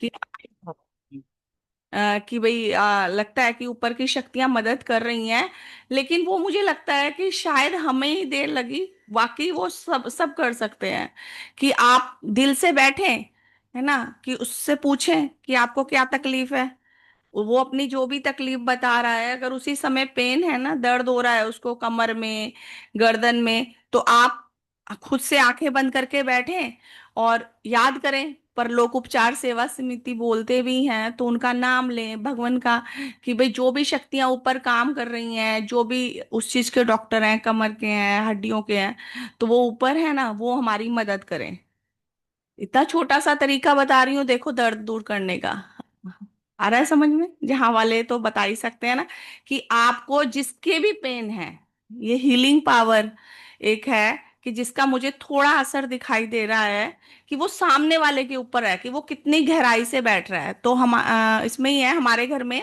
कि कि भाई लगता है कि ऊपर की शक्तियां मदद कर रही हैं। लेकिन वो मुझे लगता है कि शायद हमें ही देर लगी। वाकई वो सब सब कर सकते हैं। कि आप दिल से बैठें, है ना, कि उससे पूछें कि आपको क्या तकलीफ है। वो अपनी जो भी तकलीफ बता रहा है, अगर उसी समय पेन है ना, दर्द हो रहा है उसको कमर में, गर्दन में, तो आप खुद से आंखें बंद करके बैठें और याद करें। पर लोक उपचार सेवा समिति बोलते भी हैं तो उनका नाम लें, भगवान का। कि भाई जो भी शक्तियां ऊपर काम कर रही हैं, जो भी उस चीज के डॉक्टर हैं, कमर के हैं, हड्डियों के हैं, तो वो ऊपर है ना, वो हमारी मदद करें। इतना छोटा सा तरीका बता रही हूँ, देखो, दर्द दूर करने का। आ रहा है समझ में? जहां वाले तो बता ही सकते हैं ना, कि आपको जिसके भी पेन है, ये हीलिंग पावर एक है। कि जिसका मुझे थोड़ा असर दिखाई दे रहा है, कि वो सामने वाले के ऊपर है कि वो कितनी गहराई से बैठ रहा है। तो हम इसमें ही है, हमारे घर में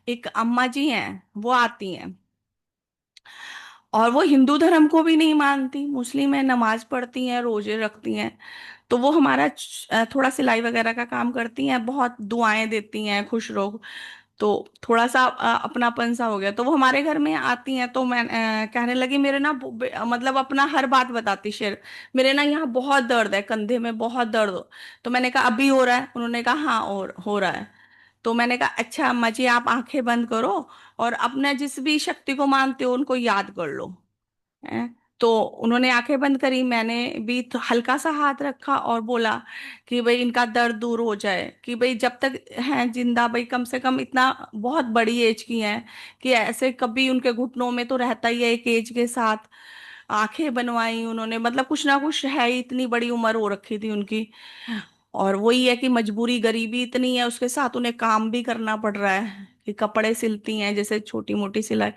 एक अम्मा जी हैं, वो आती हैं। और वो हिंदू धर्म को भी नहीं मानती, मुस्लिम है, नमाज पढ़ती हैं, रोजे रखती हैं। तो वो हमारा थोड़ा सिलाई वगैरह का काम करती हैं, बहुत दुआएं देती हैं, खुश रहो। तो थोड़ा सा अपनापन सा हो गया। तो वो हमारे घर में आती हैं, तो मैं कहने लगी, मेरे ना मतलब अपना हर बात बताती, शेर, मेरे ना यहाँ बहुत दर्द है, कंधे में बहुत दर्द हो। तो मैंने कहा अभी हो रहा है? उन्होंने कहा हाँ, और हो रहा है। तो मैंने कहा अच्छा अम्मा जी, आप आंखें बंद करो और अपने जिस भी शक्ति को मानते हो उनको याद कर लो। हैं? तो उन्होंने आंखें बंद करी, मैंने भी तो हल्का सा हाथ रखा और बोला कि भाई इनका दर्द दूर हो जाए, कि भाई जब तक हैं जिंदा, भाई कम से कम इतना, बहुत बड़ी एज की हैं, कि ऐसे कभी उनके घुटनों में तो रहता ही है एक एज के साथ। आंखें बनवाई उन्होंने, मतलब कुछ ना कुछ है ही, इतनी बड़ी उम्र हो रखी थी उनकी। और वही है कि मजबूरी, गरीबी इतनी है, उसके साथ उन्हें काम भी करना पड़ रहा है, कि कपड़े सिलती हैं जैसे छोटी मोटी सिलाई।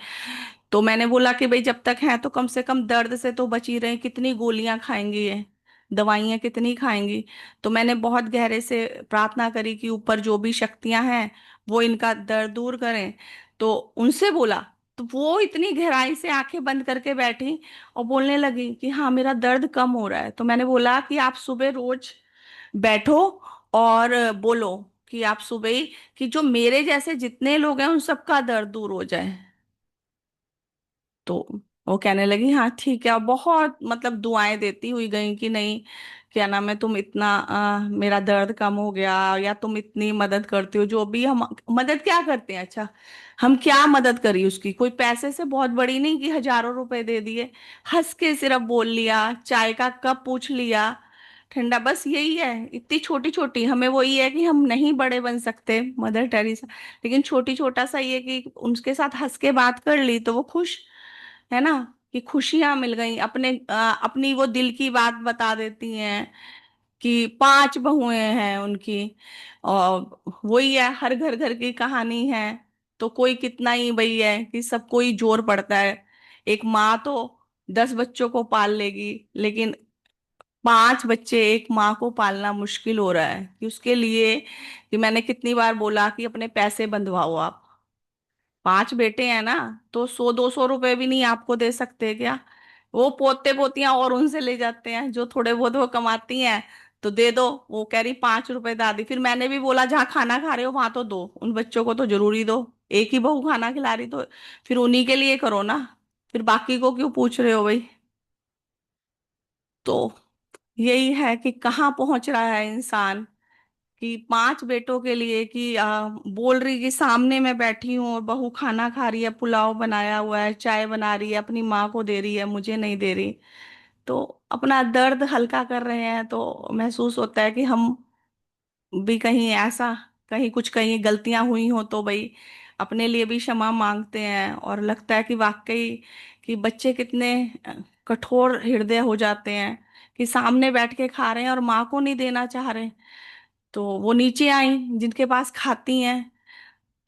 तो मैंने बोला कि भाई जब तक है तो कम से कम दर्द से तो बची रहे, कितनी गोलियां खाएंगी ये, दवाइयां कितनी खाएंगी। तो मैंने बहुत गहरे से प्रार्थना करी कि ऊपर जो भी शक्तियां हैं वो इनका दर्द दूर करें। तो उनसे बोला, तो वो इतनी गहराई से आंखें बंद करके बैठी और बोलने लगी कि हाँ मेरा दर्द कम हो रहा है। तो मैंने बोला कि आप सुबह रोज बैठो और बोलो कि आप सुबह ही, कि जो मेरे जैसे जितने लोग हैं उन सबका दर्द दूर हो जाए। तो वो कहने लगी हाँ ठीक है, और बहुत मतलब दुआएं देती हुई गई कि नहीं, क्या नाम है, तुम इतना मेरा दर्द कम हो गया, या तुम इतनी मदद करती हो, जो भी हम मदद क्या करते हैं, अच्छा हम क्या मदद करी उसकी, कोई पैसे से बहुत बड़ी नहीं कि हजारों रुपए दे दिए। हंस के सिर्फ बोल लिया, चाय का कप पूछ लिया, ठंडा, बस यही है। इतनी छोटी छोटी, हमें वही है कि हम नहीं बड़े बन सकते मदर टेरेसा, लेकिन छोटी छोटा सा ये कि उनके साथ हंस के बात कर ली तो वो खुश, है ना, कि खुशियां मिल गई। अपनी वो दिल की बात बता देती हैं कि 5 बहुएं हैं उनकी। और वही है, हर घर घर की कहानी है। तो कोई कितना ही वही है कि सब कोई जोर पड़ता है। एक माँ तो 10 बच्चों को पाल लेगी, लेकिन 5 बच्चे एक माँ को पालना मुश्किल हो रहा है, कि उसके लिए, कि मैंने कितनी बार बोला कि अपने पैसे बंधवाओ आप। 5 बेटे हैं ना, तो 100-200 रुपए भी नहीं आपको दे सकते क्या? वो पोते पोतियां और उनसे ले जाते हैं, जो थोड़े बहुत वो कमाती हैं, तो दे दो। वो कह रही 5 रुपए दादी। फिर मैंने भी बोला जहाँ खाना खा रहे हो वहां तो दो, उन बच्चों को तो जरूरी दो। एक ही बहू खाना खिला रही तो फिर उन्हीं के लिए करो ना, फिर बाकी को क्यों पूछ रहे हो भाई? तो यही है कि कहाँ पहुंच रहा है इंसान, कि 5 बेटों के लिए, कि बोल रही कि सामने मैं बैठी हूँ और बहू खाना खा रही है, पुलाव बनाया हुआ है, चाय बना रही है, अपनी माँ को दे रही है, मुझे नहीं दे रही। तो अपना दर्द हल्का कर रहे हैं, तो महसूस होता है कि हम भी कहीं ऐसा, कहीं कुछ, कहीं गलतियां हुई हो तो भाई अपने लिए भी क्षमा मांगते हैं। और लगता है कि वाकई कि बच्चे कितने कठोर हृदय हो जाते हैं, कि सामने बैठ के खा रहे हैं और माँ को नहीं देना चाह रहे। तो वो नीचे आई जिनके पास खाती हैं,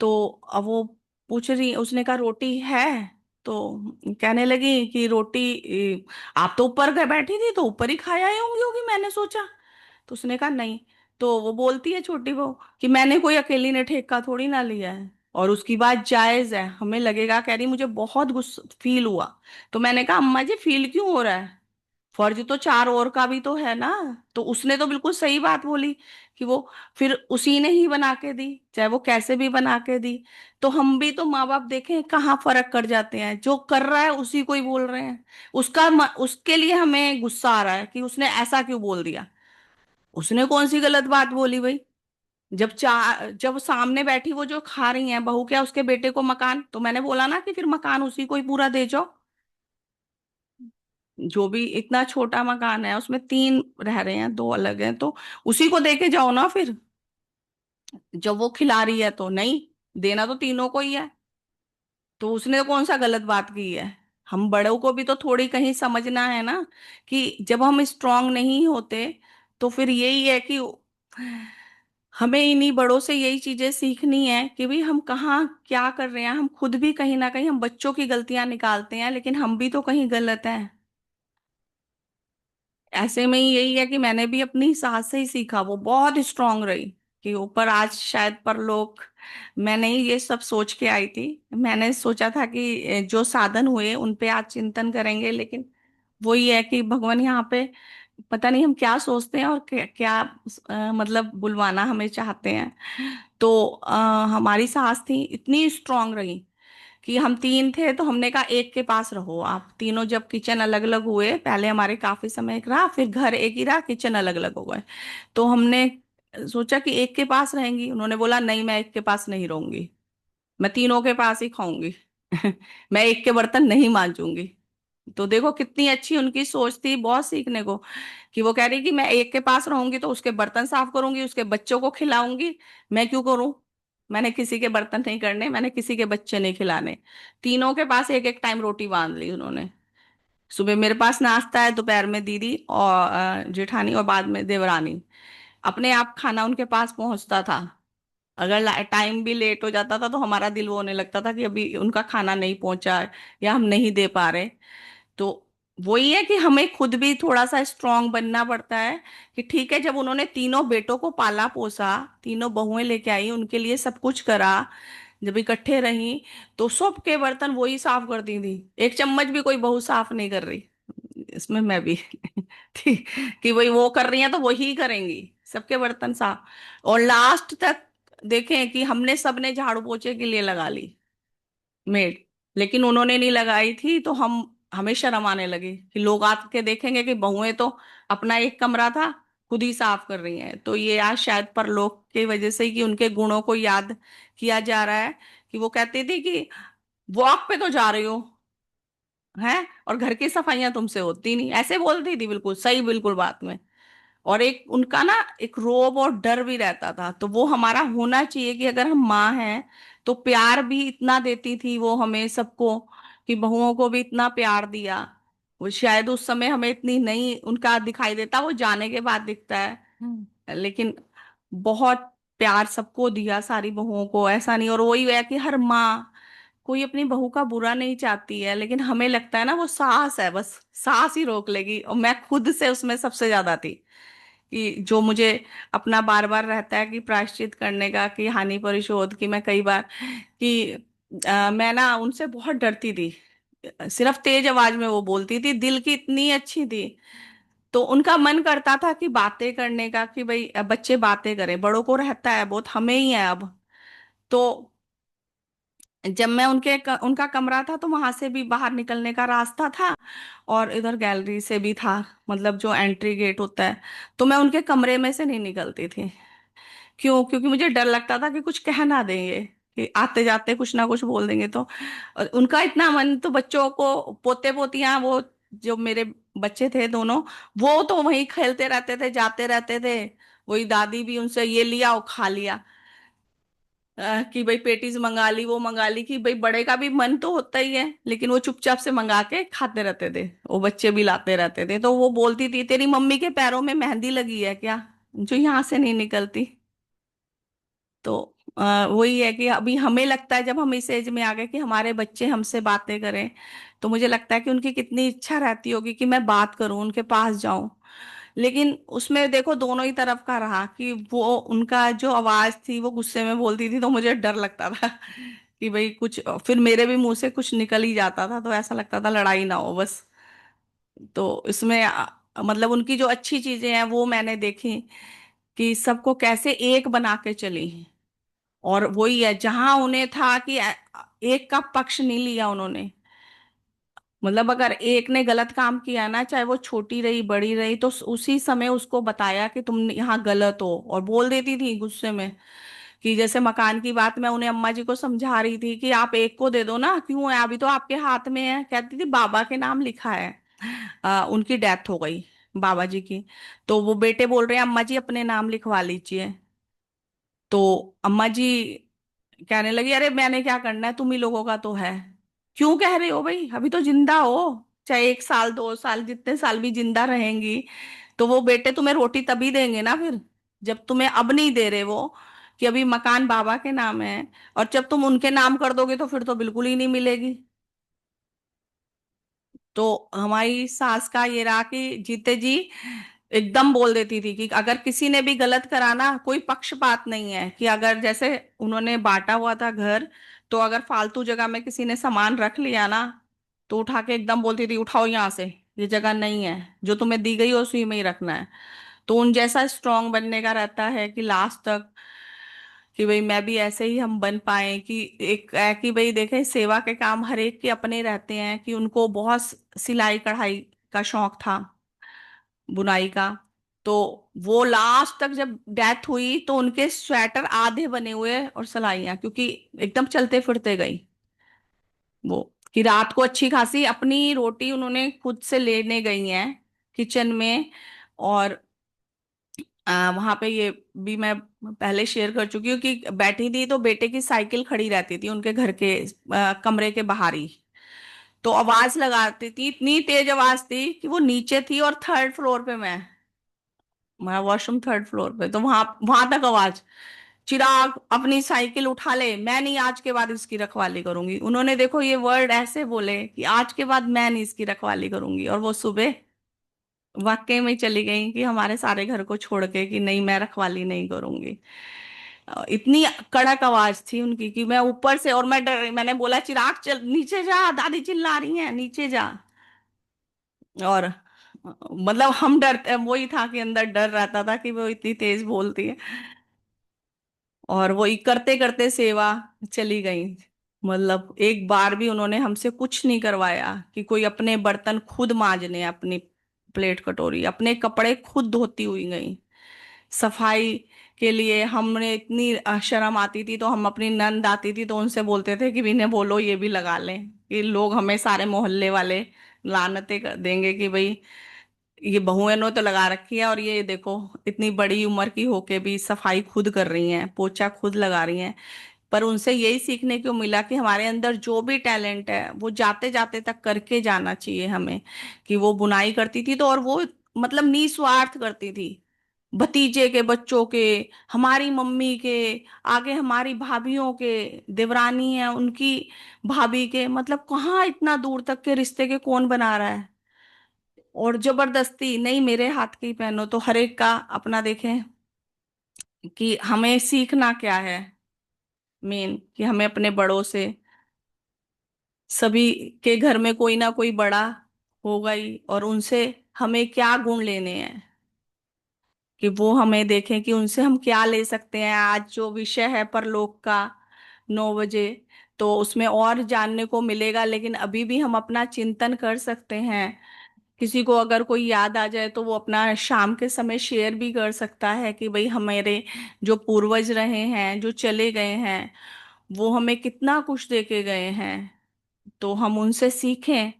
तो अब वो पूछ रही, उसने कहा रोटी है? तो कहने लगी कि रोटी, आप तो ऊपर गए बैठी थी तो ऊपर ही खाया ही होंगी मैंने सोचा। तो उसने कहा नहीं। तो वो बोलती है छोटी बहू कि मैंने कोई अकेली ने ठेका थोड़ी ना लिया है, और उसकी बात जायज है, हमें लगेगा, कह रही मुझे बहुत गुस्सा फील हुआ। तो मैंने कहा अम्मा जी फील क्यों हो रहा है? फर्ज तो चार और का भी तो है ना। तो उसने तो बिल्कुल सही बात बोली कि वो फिर उसी ने ही बना के दी, चाहे वो कैसे भी बना के दी। तो हम भी तो माँ बाप देखें कहाँ फर्क कर जाते हैं, जो कर रहा है उसी को ही बोल रहे हैं। उसके लिए हमें गुस्सा आ रहा है कि उसने ऐसा क्यों बोल दिया। उसने कौन सी गलत बात बोली भाई। जब सामने बैठी वो जो खा रही है बहू, क्या उसके बेटे को मकान, तो मैंने बोला ना कि फिर मकान उसी को ही पूरा दे जाओ। जो भी इतना छोटा मकान है उसमें तीन रह रहे हैं, दो अलग हैं, तो उसी को दे के जाओ ना फिर। जब वो खिला रही है तो नहीं, देना तो तीनों को ही है। तो उसने कौन सा गलत बात की है। हम बड़ों को भी तो थोड़ी कहीं समझना है ना, कि जब हम स्ट्रांग नहीं होते तो फिर यही है कि हमें इन्हीं बड़ों से यही चीजें सीखनी है कि भाई हम कहाँ क्या कर रहे हैं। हम खुद भी कहीं ना कहीं हम बच्चों की गलतियां निकालते हैं, लेकिन हम भी तो कहीं गलत हैं। ऐसे में ही यही है कि मैंने भी अपनी सास से ही सीखा, वो बहुत स्ट्रांग रही। कि ऊपर आज शायद परलोक, मैं नहीं ये सब सोच के आई थी। मैंने सोचा था कि जो साधन हुए उन पे आज चिंतन करेंगे, लेकिन वही है कि भगवान यहाँ पे पता नहीं हम क्या सोचते हैं और क्या मतलब बुलवाना हमें चाहते हैं। तो हमारी सास थी इतनी स्ट्रांग रही कि हम तीन थे तो हमने कहा एक के पास रहो आप तीनों। जब किचन अलग अलग हुए, पहले हमारे काफी समय एक रहा, फिर घर एक ही रहा, किचन अलग अलग हो गए। तो हमने सोचा कि एक के पास रहेंगी। उन्होंने बोला नहीं, मैं एक के पास नहीं रहूंगी, मैं तीनों के पास ही खाऊंगी। मैं एक के बर्तन नहीं मांजूंगी। तो देखो कितनी अच्छी उनकी सोच थी, बहुत सीखने को। कि वो कह रही कि मैं एक के पास रहूंगी तो उसके बर्तन साफ करूंगी, उसके बच्चों को खिलाऊंगी। मैं क्यों करूं, मैंने किसी के बर्तन नहीं करने, मैंने किसी के बच्चे नहीं खिलाने। तीनों के पास एक एक टाइम रोटी बांध ली उन्होंने। सुबह मेरे पास नाश्ता है, दोपहर में दीदी और जेठानी, और बाद में देवरानी। अपने आप खाना उनके पास पहुंचता था। अगर टाइम भी लेट हो जाता था तो हमारा दिल वो होने लगता था कि अभी उनका खाना नहीं पहुंचा है या हम नहीं दे पा रहे। तो वही है कि हमें खुद भी थोड़ा सा स्ट्रांग बनना पड़ता है। कि ठीक है, जब उन्होंने तीनों बेटों को पाला पोसा, तीनों बहुएं लेके आई, उनके लिए सब कुछ करा, जब इकट्ठे रही, तो सबके बर्तन वही साफ करती थी। एक चम्मच भी कोई बहू साफ नहीं कर रही। इसमें मैं भी ठीक, कि वही वो कर रही हैं तो वही करेंगी, सबके बर्तन साफ। और लास्ट तक देखें कि हमने सबने झाड़ू पोछे के लिए लगा ली मेड, लेकिन उन्होंने नहीं लगाई थी, तो हम हमें शर्म आने लगी कि लोग आके देखेंगे कि बहुएं तो अपना एक कमरा था खुद ही साफ कर रही हैं। तो ये आज शायद परलोक की वजह से ही कि उनके गुणों को याद किया जा रहा है। कि वो कहती थी कि वॉक पे तो जा रही हो हैं, और घर की सफाइयां तुमसे होती नहीं, ऐसे बोलती थी बिल्कुल सही, बिल्कुल बात में। और एक उनका ना एक रोब और डर भी रहता था, तो वो हमारा होना चाहिए कि अगर हम माँ हैं तो प्यार भी इतना देती थी वो हमें सबको, कि बहुओं को भी इतना प्यार दिया। वो शायद उस समय हमें इतनी नहीं उनका दिखाई देता, वो जाने के बाद दिखता है। लेकिन बहुत प्यार सबको दिया, सारी बहुओं को, ऐसा नहीं। और वही है कि हर माँ कोई अपनी बहू का बुरा नहीं चाहती है, लेकिन हमें लगता है ना वो सास है, बस सास ही रोक लेगी। और मैं खुद से उसमें सबसे ज्यादा थी, कि जो मुझे अपना बार बार रहता है कि प्रायश्चित करने का, कि हानि परिशोध की, मैं कई बार कि मैं ना उनसे बहुत डरती थी। सिर्फ तेज आवाज में वो बोलती थी, दिल की इतनी अच्छी थी। तो उनका मन करता था कि बातें करने का, कि भाई बच्चे बातें करें, बड़ों को रहता है बहुत, हमें ही है अब। तो जब मैं उनका कमरा था तो वहां से भी बाहर निकलने का रास्ता था, और इधर गैलरी से भी था, मतलब जो एंट्री गेट होता है। तो मैं उनके कमरे में से नहीं निकलती थी। क्यों? क्योंकि मुझे डर लगता था कि कुछ कह ना देंगे, कि आते जाते कुछ ना कुछ बोल देंगे तो। और उनका इतना मन, तो बच्चों को पोते पोतियां वो जो मेरे बच्चे थे दोनों, वो तो वहीं खेलते रहते थे, जाते रहते थे। वही दादी भी उनसे ये लिया और खा लिया। कि भाई पेटीज मंगा ली, वो मंगा ली, कि भाई बड़े का भी मन तो होता ही है, लेकिन वो चुपचाप से मंगा के खाते रहते थे। वो बच्चे भी लाते रहते थे। तो वो बोलती थी तेरी मम्मी के पैरों में मेहंदी लगी है क्या, जो यहाँ से नहीं निकलती। तो वही है कि अभी हमें लगता है जब हम इस एज में आ गए कि हमारे बच्चे हमसे बातें करें, तो मुझे लगता है कि उनकी कितनी इच्छा रहती होगी कि मैं बात करूं, उनके पास जाऊं। लेकिन उसमें देखो दोनों ही तरफ का रहा, कि वो उनका जो आवाज थी वो गुस्से में बोलती थी तो मुझे डर लगता था कि भाई कुछ फिर मेरे भी मुंह से कुछ निकल ही जाता था, तो ऐसा लगता था लड़ाई ना हो बस। तो इसमें मतलब उनकी जो अच्छी चीजें हैं वो मैंने देखी, कि सबको कैसे एक बना के चली। और वही है, जहां उन्हें था कि एक का पक्ष नहीं लिया उन्होंने। मतलब अगर एक ने गलत काम किया ना, चाहे वो छोटी रही बड़ी रही, तो उसी समय उसको बताया कि तुम यहाँ गलत हो, और बोल देती थी गुस्से में। कि जैसे मकान की बात मैं उन्हें अम्मा जी को समझा रही थी कि आप एक को दे दो ना, क्यों है, अभी तो आपके हाथ में है। कहती थी बाबा के नाम लिखा है। उनकी डेथ हो गई, बाबा जी की। तो वो बेटे बोल रहे हैं अम्मा जी अपने नाम लिखवा लीजिए। तो अम्मा जी कहने लगी, अरे मैंने क्या करना है, तुम ही लोगों का तो है। क्यों कह रहे हो भाई, अभी तो जिंदा हो। चाहे 1 साल 2 साल जितने साल भी जिंदा रहेंगी, तो वो बेटे तुम्हें रोटी तभी देंगे ना फिर, जब तुम्हें अब नहीं दे रहे वो, कि अभी मकान बाबा के नाम है। और जब तुम उनके नाम कर दोगे तो फिर तो बिल्कुल ही नहीं मिलेगी। तो हमारी सास का ये रहा कि जीते जी एकदम बोल देती थी कि अगर किसी ने भी गलत करा ना, कोई पक्षपात नहीं है। कि अगर जैसे उन्होंने बांटा हुआ था घर, तो अगर फालतू जगह में किसी ने सामान रख लिया ना, तो उठा के एकदम बोलती थी उठाओ यहाँ से, ये जगह नहीं है, जो तुम्हें दी गई है उसी में ही रखना है। तो उन जैसा स्ट्रांग बनने का रहता है कि लास्ट तक, कि भाई मैं भी ऐसे ही हम बन पाए। कि एक है कि भाई देखें, सेवा के काम हर एक के अपने रहते हैं। कि उनको बहुत सिलाई कढ़ाई का शौक था, बुनाई का। तो वो लास्ट तक जब डेथ हुई तो उनके स्वेटर आधे बने हुए और सिलाइयाँ, क्योंकि एकदम चलते फिरते गई वो। कि रात को अच्छी खासी अपनी रोटी उन्होंने खुद से लेने गई हैं किचन में। और वहां पे ये भी मैं पहले शेयर कर चुकी हूँ कि बैठी थी तो बेटे की साइकिल खड़ी रहती थी उनके घर के कमरे के बाहर ही। तो आवाज लगाती थी, इतनी तेज आवाज थी कि वो नीचे थी और 3rd फ्लोर पे मैं वॉशरूम 3rd फ्लोर पे, तो वहां वहां तक आवाज। चिराग अपनी साइकिल उठा ले, मैं नहीं आज के बाद इसकी रखवाली करूंगी। उन्होंने देखो ये वर्ड ऐसे बोले कि आज के बाद मैं नहीं इसकी रखवाली करूंगी। और वो सुबह वाकई में चली गई कि हमारे सारे घर को छोड़ के, कि नहीं मैं रखवाली नहीं करूंगी। इतनी कड़क आवाज थी उनकी कि मैं ऊपर से, और मैंने बोला चिराग चल नीचे जा, दादी चिल्ला रही हैं नीचे जा। और मतलब हम डरते, वही था कि अंदर डर रहता था कि वो इतनी तेज बोलती है। और वही करते करते सेवा चली गई। मतलब एक बार भी उन्होंने हमसे कुछ नहीं करवाया, कि कोई अपने बर्तन खुद मांजने, अपनी प्लेट कटोरी अपने कपड़े खुद धोती हुई गई। सफाई के लिए हमने इतनी शर्म आती थी, तो हम अपनी नंद आती थी तो उनसे बोलते थे कि इन्हें बोलो ये भी लगा लें। कि लोग हमें सारे मोहल्ले वाले लानतें कर देंगे कि भाई ये बहुएं ने तो लगा रखी है, और ये देखो इतनी बड़ी उम्र की होके भी सफाई खुद कर रही हैं, पोछा खुद लगा रही हैं। पर उनसे यही सीखने को मिला कि हमारे अंदर जो भी टैलेंट है वो जाते जाते तक करके जाना चाहिए हमें। कि वो बुनाई करती थी तो, और वो मतलब निस्वार्थ करती थी। भतीजे के बच्चों के, हमारी मम्मी के, आगे हमारी भाभीियों के, देवरानी है उनकी भाभी के, मतलब कहाँ इतना दूर तक के रिश्ते के कौन बना रहा है। और जबरदस्ती नहीं, मेरे हाथ की पहनो, तो हर एक का अपना देखें। कि हमें सीखना क्या है, मेन कि हमें अपने बड़ों से, सभी के घर में कोई ना कोई बड़ा होगा ही, और उनसे हमें क्या गुण लेने हैं। कि वो हमें देखें कि उनसे हम क्या ले सकते हैं। आज जो विषय है परलोक का 9 बजे, तो उसमें और जानने को मिलेगा, लेकिन अभी भी हम अपना चिंतन कर सकते हैं। किसी को अगर कोई याद आ जाए तो वो अपना शाम के समय शेयर भी कर सकता है कि भाई हमारे जो पूर्वज रहे हैं, जो चले गए हैं, वो हमें कितना कुछ दे के गए हैं। तो हम उनसे सीखें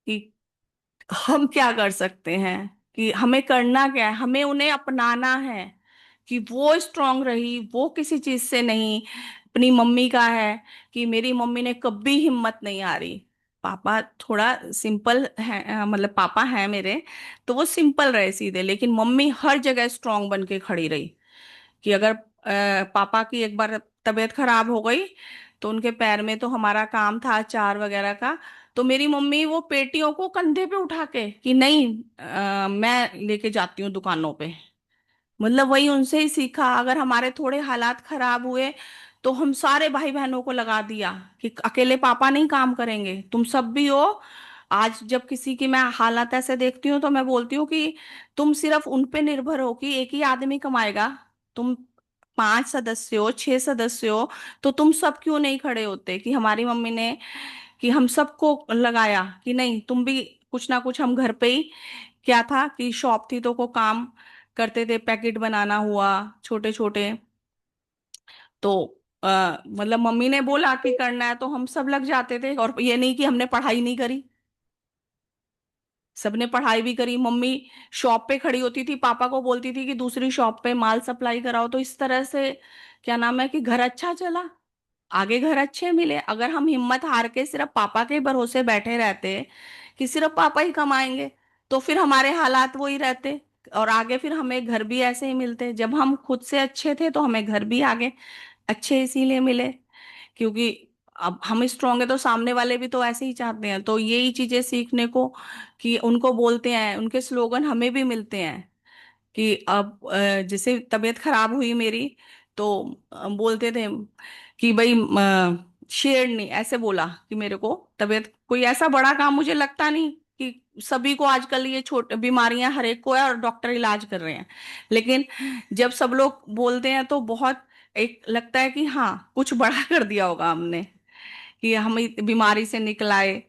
कि हम क्या कर सकते हैं, कि हमें करना क्या है, हमें उन्हें अपनाना है। कि वो स्ट्रांग रही, वो किसी चीज से नहीं। अपनी मम्मी का है कि मेरी मम्मी ने कभी हिम्मत नहीं हारी। पापा थोड़ा सिंपल है, मतलब पापा है मेरे, तो वो सिंपल रहे सीधे, लेकिन मम्मी हर जगह स्ट्रांग बन के खड़ी रही। कि अगर पापा की एक बार तबीयत खराब हो गई, तो उनके पैर में, तो हमारा काम था अचार वगैरह का, तो मेरी मम्मी वो पेटियों को कंधे पे उठा के कि नहीं, मैं लेके जाती हूँ दुकानों पे। मतलब वही उनसे ही सीखा। अगर हमारे थोड़े हालात खराब हुए, तो हम सारे भाई बहनों को लगा दिया कि अकेले पापा नहीं काम करेंगे, तुम सब भी हो, आज जब किसी की मैं हालात ऐसे देखती हूँ तो मैं बोलती हूँ कि तुम सिर्फ उन पे निर्भर हो कि एक ही आदमी कमाएगा। तुम 5 सदस्य हो, 6 सदस्य हो, तो तुम सब क्यों नहीं खड़े होते कि हमारी मम्मी ने, कि हम सबको लगाया कि नहीं तुम भी कुछ ना कुछ। हम घर पे ही क्या था कि शॉप थी तो को काम करते थे, पैकेट बनाना हुआ छोटे छोटे। तो मतलब मम्मी ने बोला कि करना है तो हम सब लग जाते थे। और ये नहीं कि हमने पढ़ाई नहीं करी, सबने पढ़ाई भी करी। मम्मी शॉप पे खड़ी होती थी, पापा को बोलती थी कि दूसरी शॉप पे माल सप्लाई कराओ। तो इस तरह से क्या नाम है कि घर अच्छा चला, आगे घर अच्छे मिले। अगर हम हिम्मत हार के सिर्फ पापा के भरोसे बैठे रहते कि सिर्फ पापा ही कमाएंगे, तो फिर हमारे हालात वही रहते। और आगे फिर हमें घर भी ऐसे ही मिलते। जब हम खुद से अच्छे थे तो हमें घर भी आगे अच्छे इसीलिए मिले क्योंकि अब हम स्ट्रांग है तो सामने वाले भी तो ऐसे ही चाहते हैं। तो यही चीजें सीखने को कि उनको बोलते हैं, उनके स्लोगन हमें भी मिलते हैं कि अब जैसे तबीयत खराब हुई मेरी तो बोलते थे कि भाई शेरनी ऐसे बोला कि मेरे को तबीयत, कोई ऐसा बड़ा काम मुझे लगता नहीं कि सभी को आजकल ये छोटे बीमारियां हर एक को है और डॉक्टर इलाज कर रहे हैं। लेकिन जब सब लोग बोलते हैं तो बहुत एक लगता है कि हाँ कुछ बड़ा कर दिया होगा हमने कि हम बीमारी से निकल आए।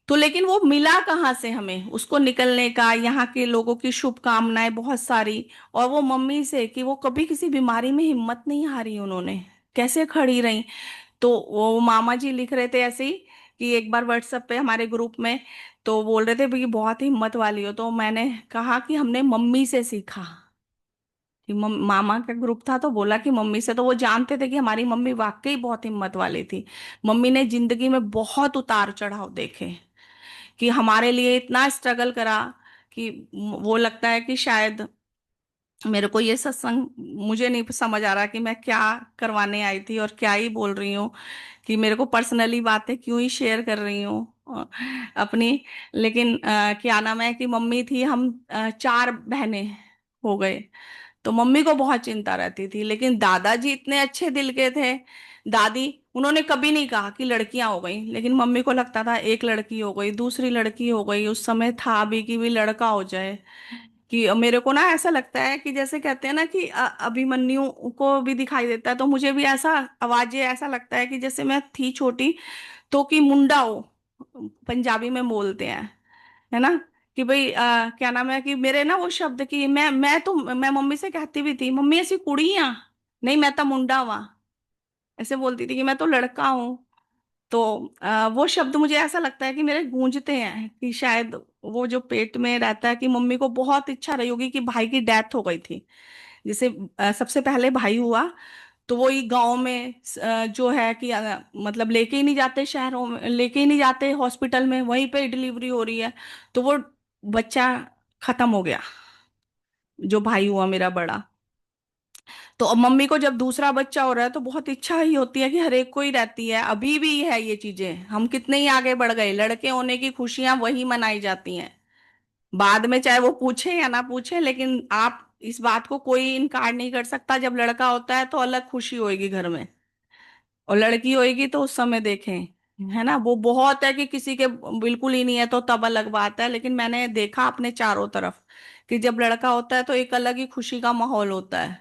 तो लेकिन वो मिला कहाँ से हमें उसको निकलने का, यहाँ के लोगों की शुभकामनाएं बहुत सारी। और वो मम्मी से कि वो कभी किसी बीमारी में हिम्मत नहीं हारी, उन्होंने कैसे खड़ी रही। तो वो मामा जी लिख रहे थे ऐसे ही कि एक बार व्हाट्सएप पे हमारे ग्रुप में तो बोल रहे थे भाई बहुत हिम्मत वाली हो। तो मैंने कहा कि हमने मम्मी से सीखा कि मामा का ग्रुप था तो बोला कि मम्मी से। तो वो जानते थे कि हमारी मम्मी वाकई बहुत हिम्मत वाली थी। मम्मी ने जिंदगी में बहुत उतार चढ़ाव देखे कि हमारे लिए इतना स्ट्रगल करा कि वो लगता है कि शायद मेरे को ये सत्संग, मुझे नहीं समझ आ रहा कि मैं क्या करवाने आई थी और क्या ही बोल रही हूँ, कि मेरे को पर्सनली बातें क्यों ही शेयर कर रही हूँ अपनी। लेकिन क्या नाम है कि मम्मी थी, हम 4 बहनें हो गए। तो मम्मी को बहुत चिंता रहती थी। लेकिन दादाजी इतने अच्छे दिल के थे, दादी उन्होंने कभी नहीं कहा कि लड़कियां हो गई। लेकिन मम्मी को लगता था एक लड़की हो गई, दूसरी लड़की हो गई, उस समय था भी कि भी लड़का हो जाए। कि मेरे को ना ऐसा लगता है कि जैसे कहते हैं ना कि अभिमन्यु को भी दिखाई देता है। तो मुझे भी ऐसा आवाजें ऐसा लगता है कि जैसे मैं थी छोटी तो कि मुंडा हो, पंजाबी में बोलते हैं, है ना, कि भाई क्या नाम है कि मेरे ना वो शब्द कि मैं मम्मी से कहती भी थी मम्मी ऐसी कुड़ी आ, नहीं मैं तो मुंडा हुआ, ऐसे बोलती थी कि मैं तो लड़का हूँ। तो वो शब्द मुझे ऐसा लगता है कि मेरे गूंजते हैं कि शायद वो जो पेट में रहता है कि मम्मी को बहुत इच्छा रही होगी कि भाई की डेथ हो गई थी। जैसे सबसे पहले भाई हुआ तो वो ही गांव में जो है कि मतलब लेके ही नहीं जाते शहरों में, लेके ही नहीं जाते हॉस्पिटल में, वहीं पे डिलीवरी हो रही है। तो वो बच्चा खत्म हो गया, जो भाई हुआ मेरा बड़ा। तो अब मम्मी को जब दूसरा बच्चा हो रहा है तो बहुत इच्छा ही होती है कि हर एक को ही रहती है, अभी भी है ये चीजें। हम कितने ही आगे बढ़ गए, लड़के होने की खुशियां वही मनाई जाती हैं बाद में, चाहे वो पूछे या ना पूछे। लेकिन आप इस बात को कोई इनकार नहीं कर सकता, जब लड़का होता है तो अलग खुशी होगी घर में, और लड़की होगी तो उस समय देखें, है ना। वो बहुत है कि किसी के बिल्कुल ही नहीं है तो तब अलग बात है। लेकिन मैंने देखा अपने चारों तरफ कि जब लड़का होता है तो एक अलग ही खुशी का माहौल होता है।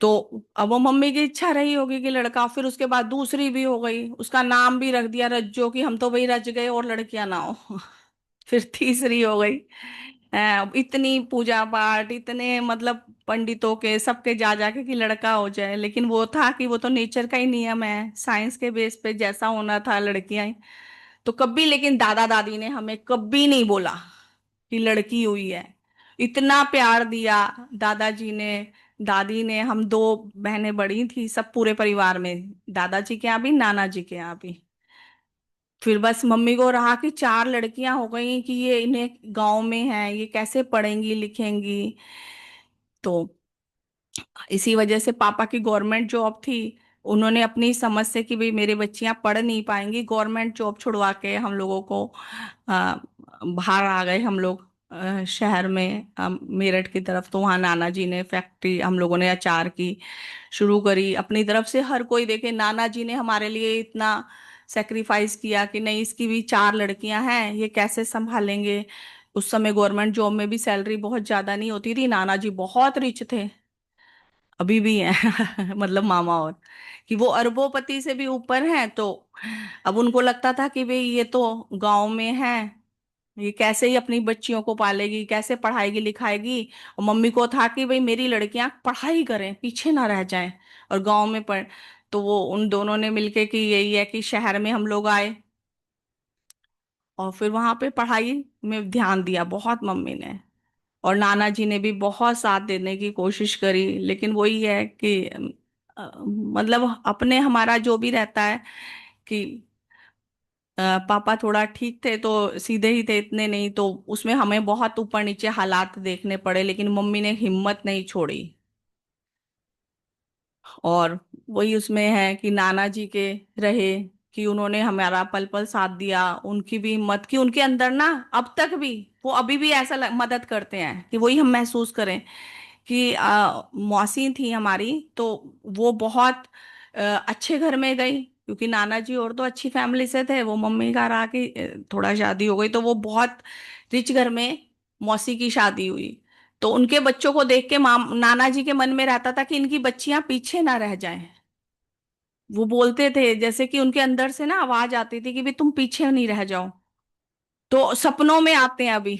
तो अब वो मम्मी की इच्छा रही होगी कि लड़का, फिर उसके बाद दूसरी भी हो गई, उसका नाम भी रख दिया रज्जो, कि हम तो भाई रज गए और लड़कियां ना हो फिर तीसरी हो गई। इतनी पूजा पाठ, इतने मतलब पंडितों के सबके जा जाके कि लड़का हो जाए। लेकिन वो था कि वो तो नेचर का ही नियम है, साइंस के बेस पे जैसा होना था लड़कियां ही। तो कभी, लेकिन दादा दादी ने हमें कभी नहीं बोला कि लड़की हुई है। इतना प्यार दिया दादाजी ने, दादी ने। हम 2 बहनें बड़ी थी सब पूरे परिवार में, दादाजी के यहाँ भी नाना जी के यहाँ भी। फिर बस मम्मी को रहा कि 4 लड़कियां हो गई कि ये इन्हें गांव में है, ये कैसे पढ़ेंगी लिखेंगी। तो इसी वजह से पापा की गवर्नमेंट जॉब थी, उन्होंने अपनी समझ से कि भाई मेरी बच्चियां पढ़ नहीं पाएंगी, गवर्नमेंट जॉब छुड़वा के हम लोगों को बाहर आ गए हम लोग शहर में, मेरठ की तरफ। तो वहाँ नाना जी ने फैक्ट्री, हम लोगों ने अचार की शुरू करी अपनी तरफ से। हर कोई देखे नाना जी ने हमारे लिए इतना सेक्रीफाइस किया कि नहीं, इसकी भी 4 लड़कियां हैं, ये कैसे संभालेंगे। उस समय गवर्नमेंट जॉब में भी सैलरी बहुत ज्यादा नहीं होती थी, नाना जी बहुत रिच थे, अभी भी हैं मतलब मामा, और कि वो अरबोपति से भी ऊपर हैं। तो अब उनको लगता था कि भाई ये तो गांव में है, ये कैसे ही अपनी बच्चियों को पालेगी, कैसे पढ़ाएगी लिखाएगी। और मम्मी को था कि भाई मेरी लड़कियां पढ़ाई करें, पीछे ना रह जाएं, और गांव में पढ़। तो वो उन दोनों ने मिलके कि यही है कि शहर में हम लोग आए, और फिर वहां पे पढ़ाई में ध्यान दिया बहुत मम्मी ने। और नाना जी ने भी बहुत साथ देने की कोशिश करी, लेकिन वही है कि मतलब अपने हमारा जो भी रहता है कि पापा थोड़ा ठीक थे तो सीधे ही थे, इतने नहीं, तो उसमें हमें बहुत ऊपर नीचे हालात देखने पड़े, लेकिन मम्मी ने हिम्मत नहीं छोड़ी। और वही उसमें है कि नाना जी के रहे कि उन्होंने हमारा पल पल साथ दिया, उनकी भी हिम्मत कि उनके अंदर ना अब तक भी, वो अभी भी ऐसा मदद करते हैं कि वही हम महसूस करें कि मौसी थी हमारी, तो वो बहुत अच्छे घर में गई, क्योंकि नाना जी और तो अच्छी फैमिली से थे, वो मम्मी का रहा कि थोड़ा शादी हो गई, तो वो बहुत रिच घर में मौसी की शादी हुई। तो उनके बच्चों को देख के माम नाना जी के मन में रहता था कि इनकी बच्चियां पीछे ना रह जाएं। वो बोलते थे जैसे कि उनके अंदर से ना आवाज आती थी कि भी तुम पीछे नहीं रह जाओ। तो सपनों में आते हैं अभी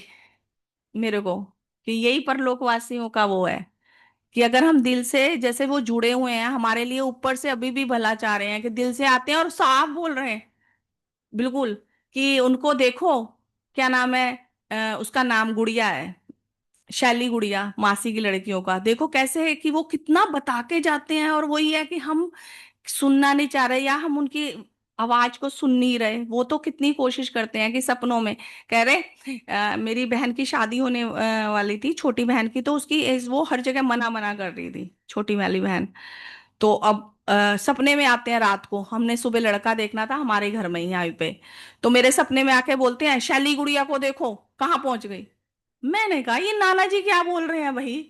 मेरे को कि यही परलोकवासियों का वो है कि अगर हम दिल से जैसे वो जुड़े हुए हैं हमारे लिए, ऊपर से अभी भी भला चाह रहे हैं, कि दिल से आते हैं और साफ बोल रहे हैं बिल्कुल, कि उनको देखो, क्या नाम है, उसका नाम गुड़िया है, शैली गुड़िया, मासी की लड़कियों का, देखो कैसे है कि वो कितना बता के जाते हैं, और वही है कि हम सुनना नहीं चाह रहे, या हम उनकी आवाज को सुन नहीं रहे। वो तो कितनी कोशिश करते हैं कि सपनों में कह रहे मेरी बहन की शादी होने वाली थी, छोटी बहन की, तो उसकी वो हर जगह मना मना कर रही थी, छोटी वाली बहन। तो अब सपने में आते हैं रात को, हमने सुबह लड़का देखना था हमारे घर में ही यहाँ पे, तो मेरे सपने में आके बोलते हैं शैली गुड़िया को देखो कहाँ पहुंच गई। मैंने कहा ये नाना जी क्या बोल रहे हैं भाई,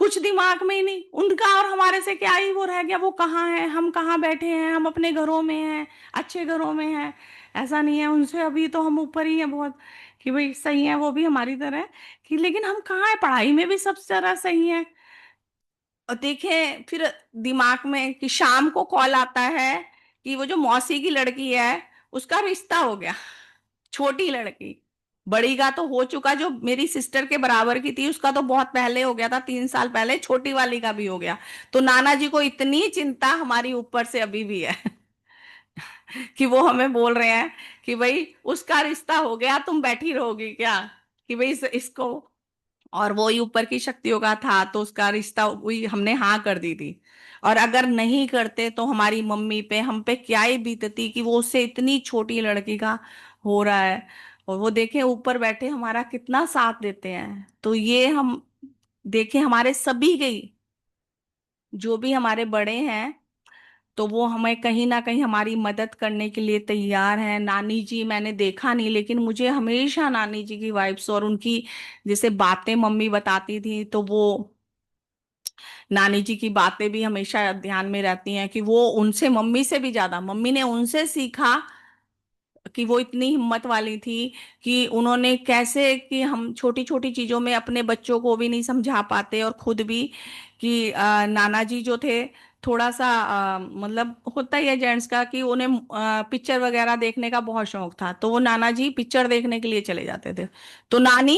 कुछ दिमाग में ही नहीं उनका, और हमारे से क्या ही वो रह गया, वो कहाँ है, हम कहाँ बैठे हैं, हम अपने घरों में हैं, अच्छे घरों में हैं। ऐसा नहीं है, उनसे अभी तो हम ऊपर ही हैं बहुत, कि भाई सही है वो भी हमारी तरह, कि लेकिन हम कहाँ है, पढ़ाई में भी सबसे ज्यादा सही है। और देखें फिर दिमाग में कि शाम को कॉल आता है कि वो जो मौसी की लड़की है उसका रिश्ता हो गया, छोटी लड़की, बड़ी का तो हो चुका, जो मेरी सिस्टर के बराबर की थी उसका तो बहुत पहले हो गया था, 3 साल पहले, छोटी वाली का भी हो गया। तो नाना जी को इतनी चिंता हमारी ऊपर से अभी भी है कि वो हमें बोल रहे हैं कि भाई उसका रिश्ता हो गया, तुम बैठी रहोगी क्या, कि भाई इसको, और वो ही ऊपर की शक्तियों का था, तो उसका रिश्ता वही हमने हाँ कर दी थी। और अगर नहीं करते तो हमारी मम्मी पे, हम पे क्या ही बीतती, कि वो उससे इतनी छोटी लड़की का हो रहा है, और वो देखे ऊपर बैठे हमारा कितना साथ देते हैं। तो ये हम देखे हमारे सभी के जो भी हमारे बड़े हैं, तो वो हमें कहीं ना कहीं हमारी मदद करने के लिए तैयार हैं। नानी जी मैंने देखा नहीं, लेकिन मुझे हमेशा नानी जी की वाइब्स और उनकी जैसे बातें मम्मी बताती थी, तो वो नानी जी की बातें भी हमेशा ध्यान में रहती हैं, कि वो उनसे, मम्मी से भी ज्यादा मम्मी ने उनसे सीखा, कि वो इतनी हिम्मत वाली थी कि उन्होंने कैसे, कि हम छोटी छोटी चीजों में अपने बच्चों को भी नहीं समझा पाते, और खुद भी, कि नाना जी जो थे थोड़ा सा मतलब होता ही है जेंट्स का कि उन्हें पिक्चर वगैरह देखने का बहुत शौक था, तो वो नाना जी पिक्चर देखने के लिए चले जाते थे। तो नानी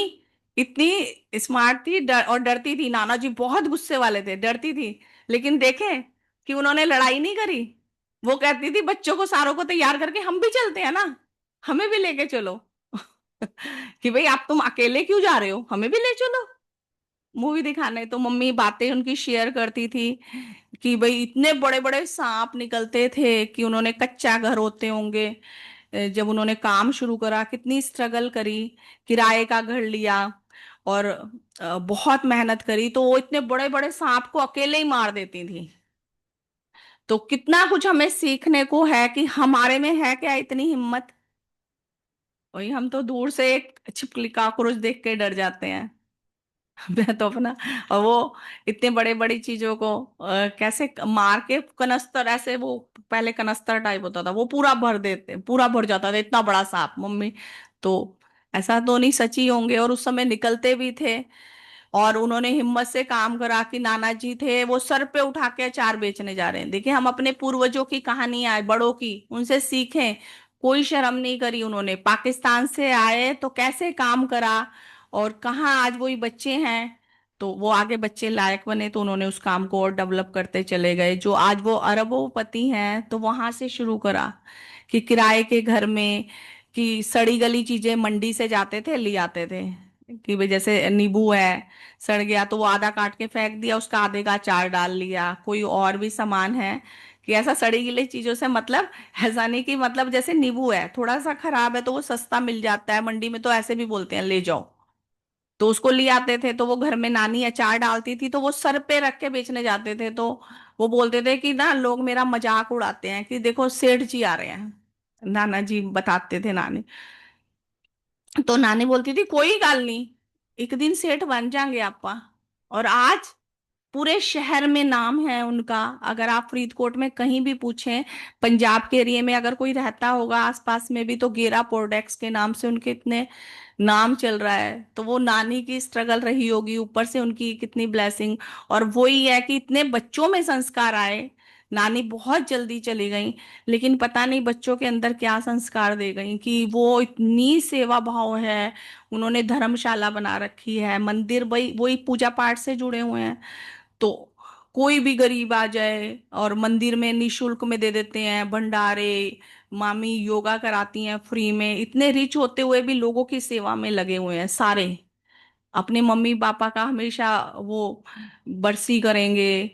इतनी स्मार्ट थी, और डरती थी, नाना जी बहुत गुस्से वाले थे, डरती थी, लेकिन देखें कि उन्होंने लड़ाई नहीं करी। वो कहती थी बच्चों को सारों को तैयार करके हम भी चलते हैं ना, हमें भी लेके चलो कि भाई आप तुम अकेले क्यों जा रहे हो, हमें भी ले चलो मूवी दिखाने। तो मम्मी बातें उनकी शेयर करती थी कि भाई इतने बड़े बड़े सांप निकलते थे, कि उन्होंने कच्चा घर होते होंगे, जब उन्होंने काम शुरू करा कितनी स्ट्रगल करी, किराए का घर लिया, और बहुत मेहनत करी, तो वो इतने बड़े बड़े सांप को अकेले ही मार देती थी। तो कितना कुछ हमें सीखने को है कि हमारे में है क्या इतनी हिम्मत। वही हम तो दूर से एक छिपकली कॉकरोच देख के डर जाते हैं। मैं तो अपना, और वो इतने बड़े बड़ी चीजों को कैसे मार के कनस्तर, ऐसे वो पहले कनस्तर टाइप होता था, वो पूरा भर देते, पूरा भर जाता था, इतना बड़ा सांप मम्मी। तो ऐसा तो नहीं सची होंगे, और उस समय निकलते भी थे। और उन्होंने हिम्मत से काम करा कि नाना जी थे वो सर पे उठा के अचार बेचने जा रहे हैं। देखिए, हम अपने पूर्वजों की कहानियां बड़ों की उनसे सीखें। कोई शर्म नहीं करी उन्होंने, पाकिस्तान से आए तो कैसे काम करा, और कहाँ आज वही बच्चे हैं। तो वो आगे बच्चे लायक बने, तो उन्होंने उस काम को और डेवलप करते चले गए, जो आज वो अरबों हैं। तो वहां से शुरू करा कि किराए के घर में, कि सड़ी गली चीजें मंडी से जाते थे ले आते थे, कि भाई जैसे नींबू है, सड़ गया तो वो आधा काट के फेंक दिया, उसका आधे का अचार डाल लिया। कोई और भी सामान है, कि ऐसा सड़ी गली चीजों से मतलब, ऐसा नहीं कि मतलब जैसे नींबू है थोड़ा सा खराब है तो वो सस्ता मिल जाता है मंडी में, तो ऐसे भी बोलते हैं ले जाओ। तो उसको ले आते थे, तो वो घर में नानी अचार डालती थी, तो वो सर पे रख के बेचने जाते थे। तो वो बोलते थे कि ना, लोग मेरा मजाक उड़ाते हैं कि देखो सेठ जी आ रहे हैं, नाना जी बताते थे नानी। तो नानी बोलती थी कोई गाल नहीं, एक दिन सेठ बन जाएंगे आपा। और आज पूरे शहर में नाम है उनका। अगर आप फरीदकोट में कहीं भी पूछें, पंजाब के एरिया में अगर कोई रहता होगा आसपास में भी, तो गेरा प्रोडक्ट्स के नाम से उनके इतने नाम चल रहा है। तो वो नानी की स्ट्रगल रही होगी, ऊपर से उनकी कितनी ब्लेसिंग। और वही है कि इतने बच्चों में संस्कार आए। नानी बहुत जल्दी चली गई, लेकिन पता नहीं बच्चों के अंदर क्या संस्कार दे गई, कि वो इतनी सेवा भाव है। उन्होंने धर्मशाला बना रखी है, मंदिर वही वही पूजा पाठ से जुड़े हुए हैं। तो कोई भी गरीब आ जाए और मंदिर में निशुल्क में दे देते हैं भंडारे। मामी योगा कराती हैं फ्री में, इतने रिच होते हुए भी लोगों की सेवा में लगे हुए हैं सारे। अपने मम्मी पापा का हमेशा वो बरसी करेंगे,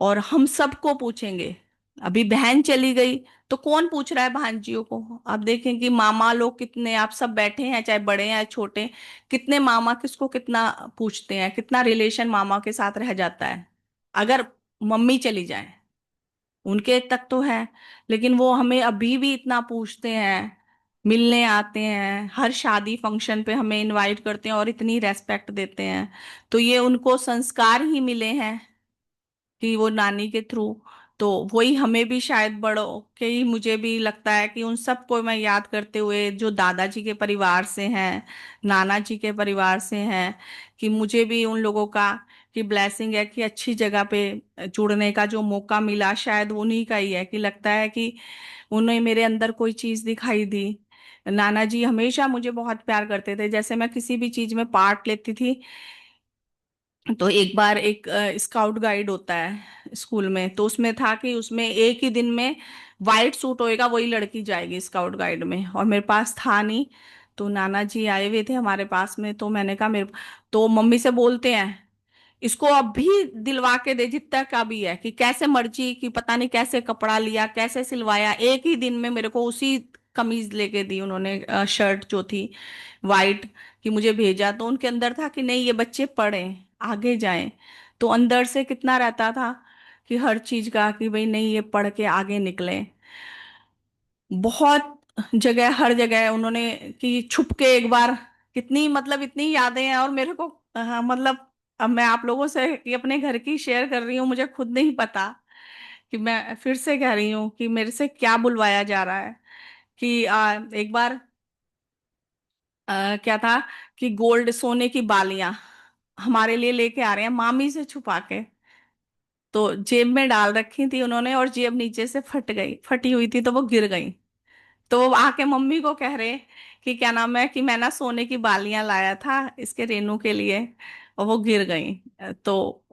और हम सबको पूछेंगे। अभी बहन चली गई, तो कौन पूछ रहा है भांजियों को। आप देखें कि मामा लोग कितने, आप सब बैठे हैं चाहे बड़े हैं छोटे, कितने मामा किसको कितना पूछते हैं, कितना रिलेशन मामा के साथ रह जाता है। अगर मम्मी चली जाए, उनके तक तो है, लेकिन वो हमें अभी भी इतना पूछते हैं, मिलने आते हैं, हर शादी फंक्शन पे हमें इनवाइट करते हैं और इतनी रेस्पेक्ट देते हैं। तो ये उनको संस्कार ही मिले हैं, कि वो नानी के थ्रू। तो वही हमें भी शायद बड़ों के ही, मुझे भी लगता है कि उन सबको मैं याद करते हुए, जो दादाजी के परिवार से हैं, नाना जी के परिवार से हैं, कि मुझे भी उन लोगों का कि ब्लेसिंग है कि अच्छी जगह पे जुड़ने का जो मौका मिला, शायद उन्हीं का ही है। कि लगता है कि उन्हें मेरे अंदर कोई चीज दिखाई दी। नाना जी हमेशा मुझे बहुत प्यार करते थे, जैसे मैं किसी भी चीज में पार्ट लेती थी। तो एक बार एक स्काउट गाइड होता है स्कूल में, तो उसमें था कि उसमें एक ही दिन में वाइट सूट होएगा, वही लड़की जाएगी स्काउट गाइड में, और मेरे पास था नहीं। तो नाना जी आए हुए थे हमारे पास में, तो मैंने कहा मेरे, तो मम्मी से बोलते हैं इसको अब भी दिलवा के दे जितना का भी है, कि कैसे मर्जी, कि पता नहीं कैसे कपड़ा लिया कैसे सिलवाया, एक ही दिन में मेरे को उसी कमीज लेके दी उन्होंने, शर्ट जो थी वाइट। कि मुझे भेजा, तो उनके अंदर था कि नहीं ये बच्चे पढ़ें आगे जाएं। तो अंदर से कितना रहता था कि हर चीज का, कि भाई नहीं ये पढ़ के आगे निकले। बहुत जगह, हर जगह उन्होंने, कि छुप के एक बार, कितनी मतलब इतनी यादें हैं। और मेरे को मतलब अब मैं आप लोगों से ये अपने घर की शेयर कर रही हूँ, मुझे खुद नहीं पता, कि मैं फिर से कह रही हूँ कि मेरे से क्या बुलवाया जा रहा है। कि एक बार क्या था, कि गोल्ड सोने की बालियां हमारे लिए लेके आ रहे हैं मामी से छुपा के। तो जेब में डाल रखी थी उन्होंने, और जेब नीचे से फट गई, फटी हुई थी तो वो गिर गई। तो वो आके मम्मी को कह रहे कि क्या नाम है, कि मैं ना सोने की बालियां लाया था इसके रेनू के लिए, और वो गिर गई। तो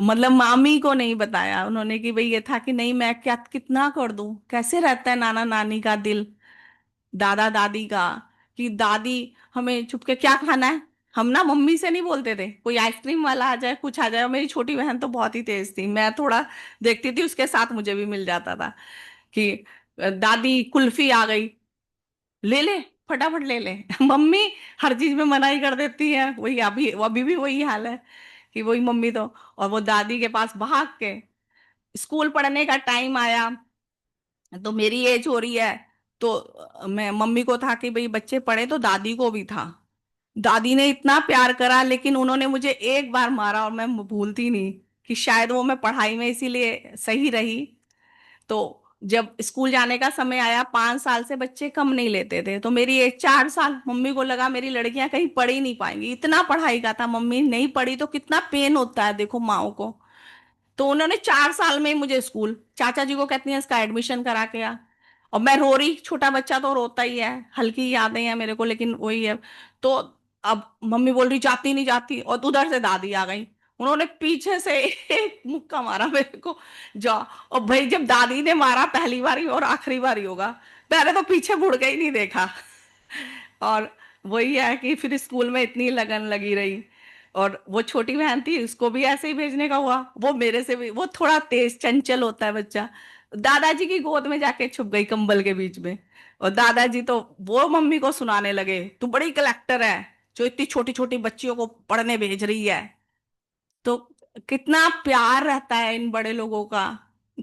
मतलब मामी को नहीं बताया उन्होंने, कि भाई ये था कि नहीं मैं क्या कितना कर दूं, कैसे रहता है नाना नानी का दिल, दादा दादी का। कि दादी हमें छुप के क्या खाना है, हम ना मम्मी से नहीं बोलते थे, कोई आइसक्रीम वाला आ जाए कुछ आ जाए। और मेरी छोटी बहन तो बहुत ही तेज थी, मैं थोड़ा देखती थी उसके साथ, मुझे भी मिल जाता था। कि दादी कुल्फी आ गई, ले ले फटाफट ले ले। मम्मी हर चीज में मना ही कर देती है, वही अभी अभी भी वही हाल है, कि वही मम्मी तो। और वो दादी के पास भाग के, स्कूल पढ़ने का टाइम आया, तो मेरी एज हो रही है, तो मैं मम्मी को था कि भाई बच्चे पढ़े, तो दादी को भी था, दादी ने इतना प्यार करा, लेकिन उन्होंने मुझे एक बार मारा और मैं भूलती नहीं, कि शायद वो मैं पढ़ाई में इसीलिए सही रही। तो जब स्कूल जाने का समय आया, 5 साल से बच्चे कम नहीं लेते थे, तो मेरी एज 4 साल, मम्मी को लगा मेरी लड़कियां कहीं पढ़ ही नहीं पाएंगी, इतना पढ़ाई का था, मम्मी नहीं पढ़ी तो कितना पेन होता है देखो माओ को। तो उन्होंने 4 साल में ही मुझे स्कूल, चाचा जी को कहती हैं इसका एडमिशन करा के आ। और मैं रो रही, छोटा बच्चा तो रोता ही है, हल्की यादें हैं मेरे को, लेकिन वही है। तो अब मम्मी बोल रही जाती नहीं जाती, और उधर से दादी आ गई, उन्होंने पीछे से एक मुक्का मारा मेरे को, जा। और भाई जब दादी ने मारा, पहली बारी और आखिरी बारी होगा, मैंने तो पीछे मुड़ के ही नहीं देखा। और वही है कि फिर स्कूल में इतनी लगन लगी रही। और वो छोटी बहन थी, उसको भी ऐसे ही भेजने का हुआ, वो मेरे से भी, वो थोड़ा तेज चंचल होता है बच्चा, दादाजी की गोद में जाके छुप गई कंबल के बीच में। और दादाजी तो वो मम्मी को सुनाने लगे, तू बड़ी कलेक्टर है, जो इतनी छोटी छोटी बच्चियों को पढ़ने भेज रही है। तो कितना प्यार रहता है इन बड़े लोगों का,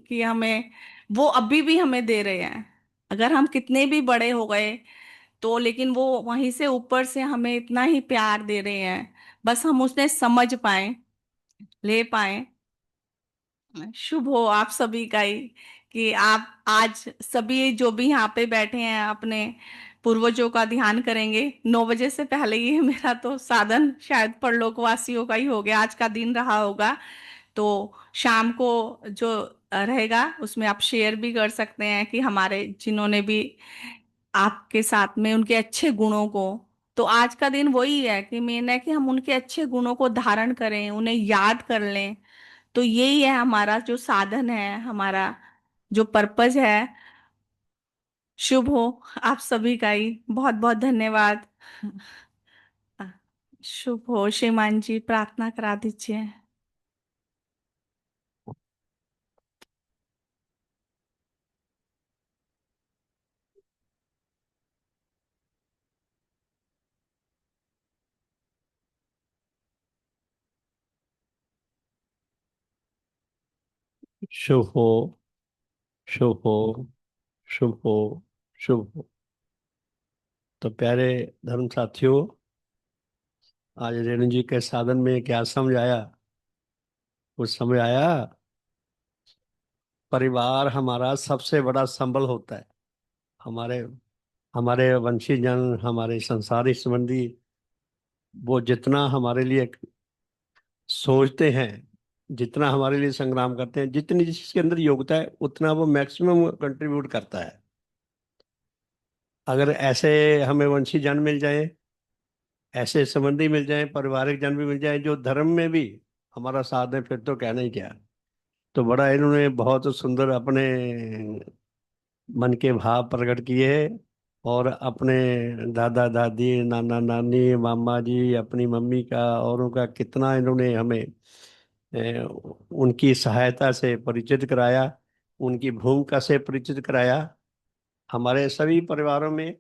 कि हमें, वो अभी भी हमें दे रहे हैं, अगर हम कितने भी बड़े हो गए तो, लेकिन वो वहीं से ऊपर से हमें इतना ही प्यार दे रहे हैं, बस हम उसने समझ पाए, ले पाए। शुभ हो आप सभी का ही, कि आप आज सभी जो भी यहाँ पे बैठे हैं अपने पूर्वजों का ध्यान करेंगे। 9 बजे से पहले ही मेरा तो साधन शायद परलोकवासियों का ही हो गया, आज का दिन रहा होगा। तो शाम को जो रहेगा उसमें आप शेयर भी कर सकते हैं, कि हमारे जिन्होंने भी आपके साथ में उनके अच्छे गुणों को, तो आज का दिन वही है कि मेन है कि हम उनके अच्छे गुणों को धारण करें, उन्हें याद कर लें। तो यही है हमारा जो साधन है, हमारा जो पर्पज है। शुभ हो आप सभी का ही, बहुत बहुत धन्यवाद। शुभ हो, श्रीमान जी प्रार्थना करा दीजिए। शुभ हो। शुभ हो। शुभ हो। शुभ हो। तो प्यारे धर्म साथियों, आज रेणु जी के साधन में क्या समझ आया? कुछ समझ आया? परिवार हमारा सबसे बड़ा संबल होता है। हमारे हमारे वंशीजन, हमारे संसारी संबंधी, वो जितना हमारे लिए सोचते हैं, जितना हमारे लिए संग्राम करते हैं, जितनी जिसके अंदर योग्यता है, उतना वो मैक्सिमम कंट्रीब्यूट करता है। अगर ऐसे हमें वंशी जन मिल जाए, ऐसे संबंधी मिल जाएं, पारिवारिक जन भी मिल जाएं जो धर्म में भी हमारा साथ दें, फिर तो कहना ही क्या। तो बड़ा इन्होंने बहुत सुंदर अपने मन के भाव प्रकट किए हैं, और अपने दादा दादी, नाना नानी, मामा जी, अपनी मम्मी का, औरों का कितना इन्होंने हमें उनकी सहायता से परिचित कराया, उनकी भूमिका से परिचित कराया। हमारे सभी परिवारों में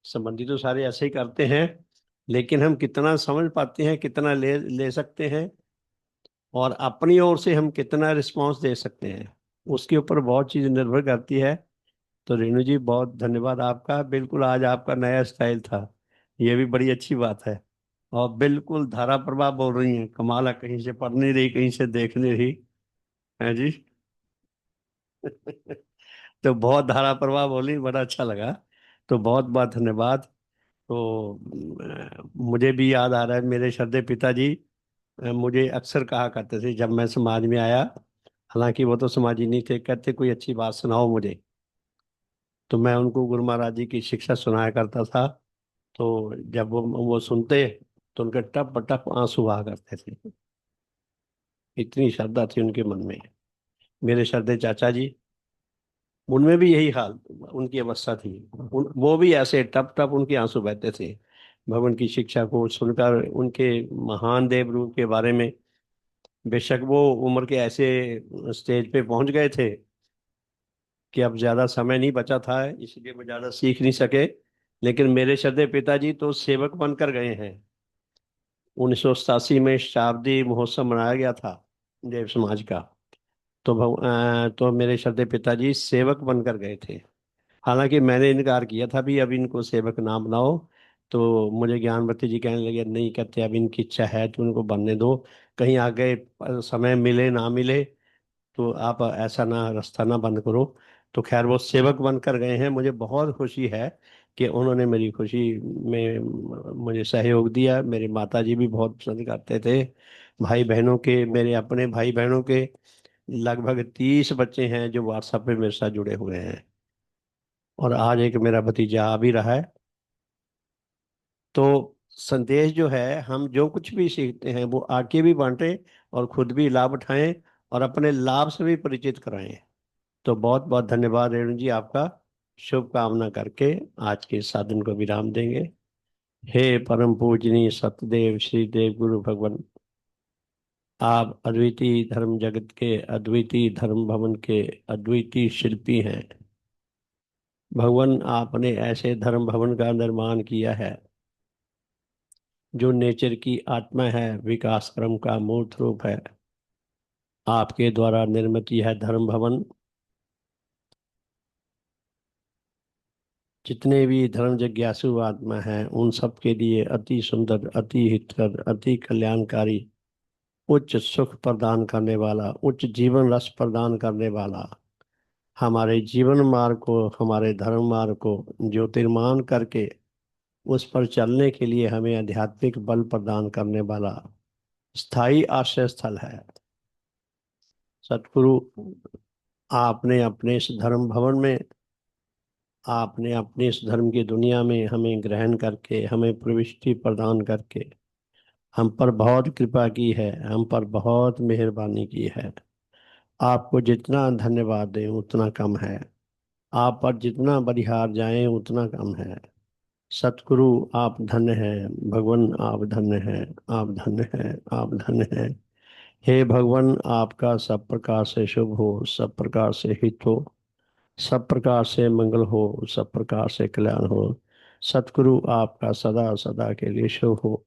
संबंधी तो सारे ऐसे ही करते हैं, लेकिन हम कितना समझ पाते हैं, कितना ले ले सकते हैं, और अपनी ओर से हम कितना रिस्पांस दे सकते हैं, उसके ऊपर बहुत चीज़ निर्भर करती है। तो रेणु जी, बहुत धन्यवाद आपका। बिल्कुल आज आपका नया स्टाइल था, ये भी बड़ी अच्छी बात है। और बिल्कुल धारा प्रवाह बोल रही हैं, कमाल है, कहीं से पढ़ नहीं रही, कहीं से देख नहीं रही है जी। तो बहुत धारा प्रवाह बोली, बड़ा अच्छा लगा। तो बहुत बहुत धन्यवाद। तो मुझे भी याद आ रहा है, मेरे श्रद्धेय पिताजी मुझे अक्सर कहा करते थे जब मैं समाज में आया, हालांकि वो तो समाजी नहीं थे, कहते कोई अच्छी बात सुनाओ मुझे। तो मैं उनको गुरु महाराज जी की शिक्षा सुनाया करता था। तो जब वो सुनते, तो उनके टप टप आंसू आ करते थे, इतनी श्रद्धा थी उनके मन में। मेरे श्रद्धेय चाचा जी, उनमें भी यही हाल, उनकी अवस्था थी। वो भी ऐसे टप टप उनके आंसू बहते थे, भगवान की शिक्षा को सुनकर, उनके महान देव रूप के बारे में। बेशक वो उम्र के ऐसे स्टेज पे पहुंच गए थे कि अब ज्यादा समय नहीं बचा था, इसलिए वो ज्यादा सीख नहीं सके। लेकिन मेरे श्रद्धेय पिताजी तो सेवक बनकर गए हैं। 1987 में शताब्दी महोत्सव मनाया गया था देव समाज का। तो तो मेरे श्रद्धेय पिताजी सेवक बनकर गए थे। हालांकि मैंने इनकार किया था भी, अब इनको सेवक ना बनाओ, तो मुझे ज्ञानवती जी कहने लगे, नहीं, कहते अब इनकी इच्छा है तो उनको बनने दो, कहीं आगे समय मिले ना मिले तो आप ऐसा ना रास्ता ना बंद करो। तो खैर वो सेवक बनकर गए हैं, मुझे बहुत खुशी है कि उन्होंने मेरी खुशी में मुझे सहयोग दिया। मेरे माता जी भी बहुत पसंद करते थे। भाई बहनों के, मेरे अपने भाई बहनों के लगभग 30 बच्चे हैं जो व्हाट्सएप पे मेरे साथ जुड़े हुए हैं, और आज एक मेरा भतीजा आ भी रहा है। तो संदेश जो है, हम जो कुछ भी सीखते हैं वो आगे भी बांटें और खुद भी लाभ उठाएं और अपने लाभ से भी परिचित कराएं। तो बहुत बहुत धन्यवाद रेणु जी आपका। शुभ कामना करके आज के साधन को विराम देंगे। हे परम पूजनीय सतदेव श्री देव गुरु भगवान, आप अद्वितीय धर्म जगत के, अद्वितीय धर्म भवन के अद्वितीय शिल्पी हैं। भगवान, आपने ऐसे धर्म भवन का निर्माण किया है जो नेचर की आत्मा है, विकास क्रम का मूर्त रूप है। आपके द्वारा निर्मित यह धर्म भवन जितने भी धर्म जिज्ञासु आत्मा हैं उन सब के लिए अति सुंदर, अति हितकर, अति कल्याणकारी, उच्च सुख प्रदान करने वाला, उच्च जीवन रस प्रदान करने वाला, हमारे जीवन मार्ग को, हमारे धर्म मार्ग को ज्योतिर्मान करके उस पर चलने के लिए हमें आध्यात्मिक बल प्रदान करने वाला स्थायी आश्रय स्थल है। सतगुरु, आपने अपने इस धर्म भवन में, आपने अपने इस धर्म की दुनिया में हमें ग्रहण करके, हमें प्रविष्टि प्रदान करके हम पर बहुत कृपा की है, हम पर बहुत मेहरबानी की है। आपको जितना धन्यवाद दें उतना कम है, आप पर जितना बलिहार जाएं उतना कम है। सतगुरु, आप धन्य हैं। भगवान, आप धन्य हैं। आप धन्य हैं। आप धन्य हैं। हे भगवान, आपका सब प्रकार से शुभ हो, सब प्रकार से हित हो, सब प्रकार से मंगल हो, सब प्रकार से कल्याण हो। सतगुरु, आपका सदा सदा के लिए शुभ हो।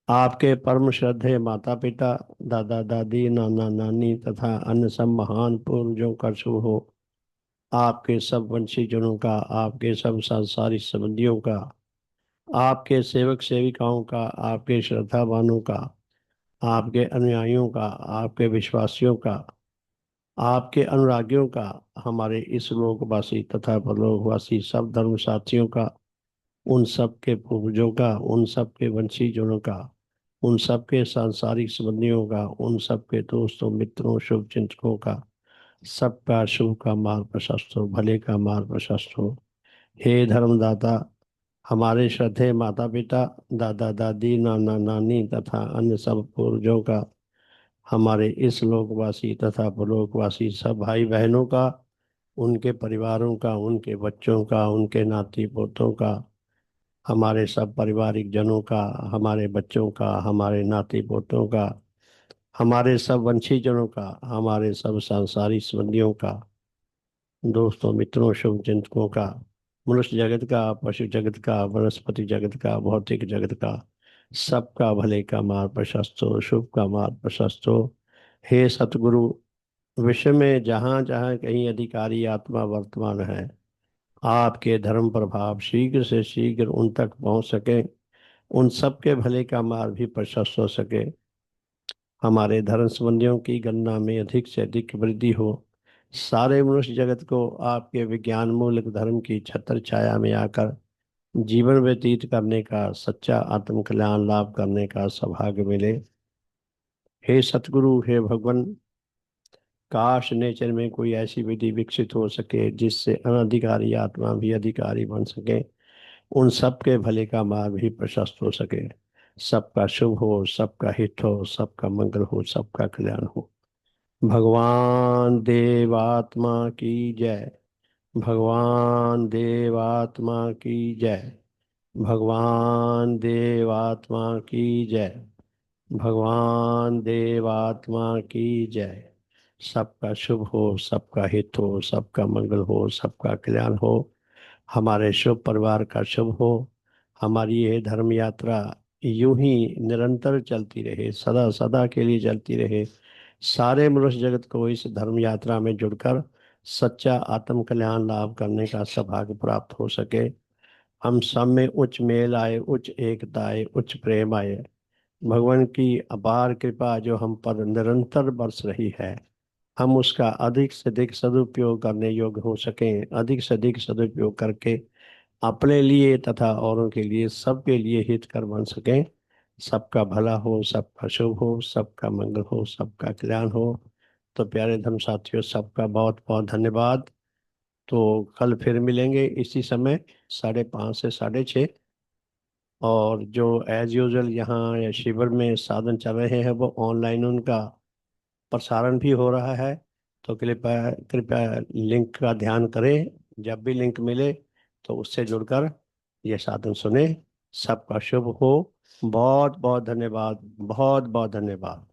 आपके परम श्रद्धेय माता पिता, दादा दादी, नाना नानी तथा अन्य सब महान पूर्वजों का शुभ हो। आपके सब वंशीजनों का, आपके सब सांसारिक संबंधियों का, आपके सेवक सेविकाओं का, आपके श्रद्धावानों का, आपके अनुयायियों का, आपके विश्वासियों का, आपके अनुरागियों का, हमारे इस लोकवासी तथा परलोकवासी सब धर्म साथियों का, उन सब के पूर्वजों का, उन सब के वंशीजनों का, उन सब के सांसारिक संबंधियों का, उन सब के दोस्तों मित्रों शुभ चिंतकों का, सबका शुभ का मार्ग प्रशस्त हो, भले का मार्ग प्रशस्त हो। हे धर्मदाता, हमारे श्रद्धेय माता पिता, दादा दादी, नाना नानी तथा अन्य सब पूर्वजों का, हमारे इस लोकवासी तथा परलोकवासी सब भाई बहनों का, उनके परिवारों का, उनके बच्चों का, उनके नाती पोतों का, हमारे सब पारिवारिक जनों का, हमारे बच्चों का, हमारे नाती पोतों का, हमारे सब वंशीजनों का, हमारे सब सांसारिक संबंधियों का, दोस्तों मित्रों शुभ चिंतकों का, मनुष्य जगत का, पशु जगत का, वनस्पति जगत का, भौतिक जगत का, सबका भले का मार्ग प्रशस्त हो, शुभ का मार्ग प्रशस्त हो। हे सतगुरु, विश्व में जहाँ जहाँ कहीं अधिकारी आत्मा वर्तमान है, आपके धर्म प्रभाव शीघ्र से शीघ्र उन तक पहुँच सके, उन सबके भले का मार्ग भी प्रशस्त हो सके, हमारे धर्म संबंधियों की गणना में अधिक से अधिक वृद्धि हो, सारे मनुष्य जगत को आपके विज्ञान मूलक धर्म की छत्र छाया में आकर जीवन व्यतीत करने का, सच्चा आत्म कल्याण लाभ करने का सौभाग्य मिले। हे सतगुरु, हे भगवान, काश नेचर में कोई ऐसी विधि विकसित हो सके जिससे अनधिकारी आत्मा भी अधिकारी बन सके, उन सबके भले का मार्ग भी प्रशस्त हो सके, सबका शुभ हो, सबका हित हो, सबका मंगल हो, सबका कल्याण हो। भगवान देवात्मा की जय। भगवान देवात्मा की जय। भगवान देवात्मा की जय। भगवान देवात्मा की जय। सबका शुभ हो, सबका हित हो, सबका मंगल हो, सबका कल्याण हो, हमारे शुभ परिवार का शुभ हो। हमारी ये धर्म यात्रा यूं ही निरंतर चलती रहे, सदा सदा के लिए चलती रहे। सारे मनुष्य जगत को इस धर्म यात्रा में जुड़कर सच्चा आत्म कल्याण लाभ करने का सौभाग्य प्राप्त हो सके। हम सब में उच्च मेल आए, उच्च एकता आए, उच्च प्रेम आए। भगवान की अपार कृपा जो हम पर निरंतर बरस रही है, हम उसका अधिक से अधिक सदुपयोग करने योग्य हो सकें, अधिक से अधिक सदुपयोग करके अपने लिए तथा औरों के लिए, सबके लिए हितकर बन सकें। सबका भला हो, सबका शुभ हो, सबका मंगल हो, सबका कल्याण हो। तो प्यारे धर्म साथियों, सबका बहुत बहुत धन्यवाद। तो कल फिर मिलेंगे इसी समय, 5:30 से 6:30। और जो एज यूजल यहाँ या शिविर में साधन चल रहे हैं, वो ऑनलाइन उनका प्रसारण भी हो रहा है। तो कृपया कृपया लिंक का ध्यान करें। जब भी लिंक मिले तो उससे जुड़कर ये साधन सुने। सबका शुभ हो। बहुत बहुत धन्यवाद, बहुत बहुत धन्यवाद।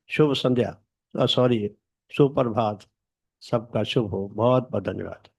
शुभ संध्या, सॉरी, सुप्रभात। सबका शुभ हो। बहुत बहुत धन्यवाद।